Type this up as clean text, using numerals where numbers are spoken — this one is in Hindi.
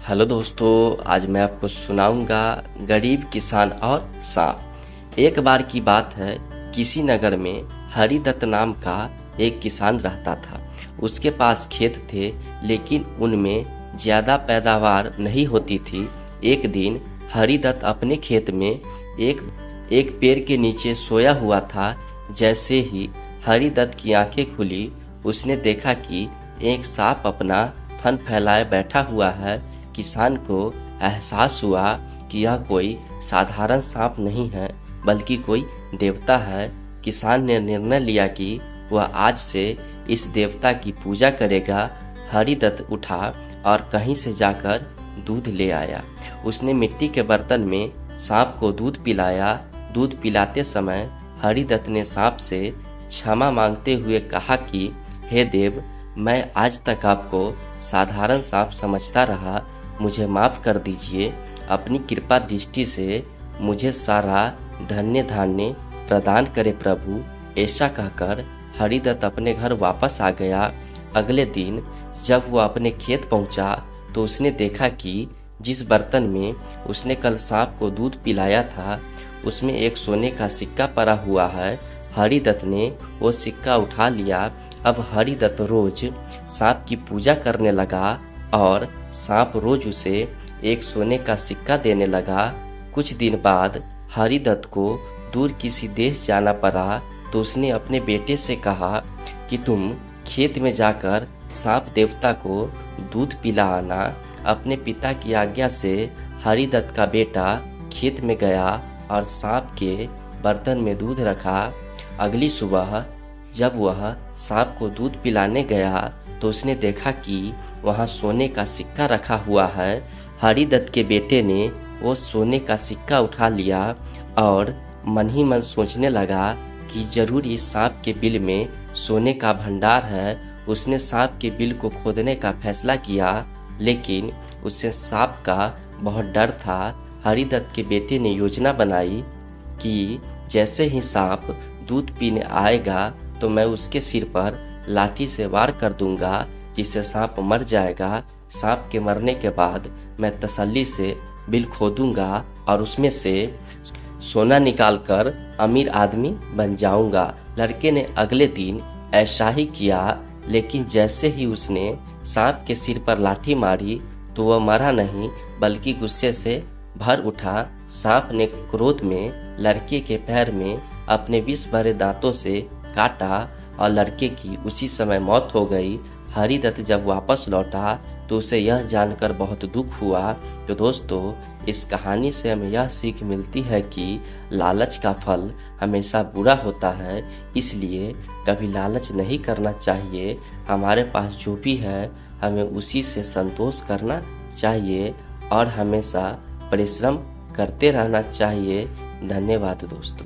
हेलो दोस्तों, आज मैं आपको सुनाऊंगा गरीब किसान और सांप। एक बार की बात है, किसी नगर में हरिदत्त नाम का एक किसान रहता था। उसके पास खेत थे, लेकिन उनमें ज़्यादा पैदावार नहीं होती थी। एक दिन हरिदत्त अपने खेत में एक पेड़ के नीचे सोया हुआ था। जैसे ही हरिदत्त की आंखें खुली, उसने देखा कि एक सांप अपना फन फैलाए बैठा हुआ है। किसान को एहसास हुआ कि यह कोई साधारण सांप नहीं है, बल्कि कोई देवता है। किसान ने निर्णय लिया कि वह आज से इस देवता की पूजा करेगा। हरिदत्त उठा और कहीं से जाकर दूध ले आया। उसने मिट्टी के बर्तन में सांप को दूध पिलाया। दूध पिलाते समय हरिदत्त ने सांप से क्षमा मांगते हुए कहा कि हे देव, मैं आज तक आपको साधारण सांप समझता रहा, मुझे माफ़ कर दीजिए। अपनी कृपा दृष्टि से मुझे सारा धन्य धान्य प्रदान करे प्रभु। ऐसा कहकर हरिदत्त अपने घर वापस आ गया। अगले दिन जब वह अपने खेत पहुंचा, तो उसने देखा कि जिस बर्तन में उसने कल सांप को दूध पिलाया था, उसमें एक सोने का सिक्का पड़ा हुआ है। हरिदत्त ने वो सिक्का उठा लिया। अब हरिदत्त रोज सांप की पूजा करने लगा और सांप रोज उसे एक सोने का सिक्का देने लगा। कुछ दिन बाद हरिदत्त को दूर किसी देश जाना पड़ा, तो उसने अपने बेटे से कहा कि तुम खेत में जाकर सांप देवता को दूध पिला आना। अपने पिता की आज्ञा से हरिदत्त का बेटा खेत में गया और सांप के बर्तन में दूध रखा। अगली सुबह जब वह सांप को दूध पिलाने गया, तो उसने देखा कि वहाँ सोने का सिक्का रखा हुआ है। हरिदत्त के बेटे ने वो सोने का सिक्का उठा लिया और मन ही मन सोचने लगा कि जरूर इस सांप के बिल में सोने का भंडार है। उसने सांप के बिल को खोदने का फैसला किया, लेकिन उससे सांप का बहुत डर था। हरिदत्त के बेटे ने योजना बनाई कि जैसे ही सांप दूध पीने आएगा, तो मैं उसके सिर पर लाठी से वार कर दूंगा, जिससे सांप मर जाएगा। सांप के मरने के बाद मैं तसल्ली से बिल खोदूंगा और उसमें से सोना निकालकर अमीर आदमी बन जाऊंगा। लड़के ने अगले दिन ऐसा ही किया, लेकिन जैसे ही उसने सांप के सिर पर लाठी मारी, तो वह मरा नहीं, बल्कि गुस्से से भर उठा। सांप ने क्रोध में लड़के के पैर में अपने विष भरे दांतों से काटा और लड़के की उसी समय मौत हो गई। हरिदत्त जब वापस लौटा, तो उसे यह जानकर बहुत दुख हुआ। तो दोस्तों, इस कहानी से हमें यह सीख मिलती है कि लालच का फल हमेशा बुरा होता है, इसलिए कभी लालच नहीं करना चाहिए। हमारे पास जो भी है, हमें उसी से संतोष करना चाहिए और हमेशा परिश्रम करते रहना चाहिए। धन्यवाद दोस्तों।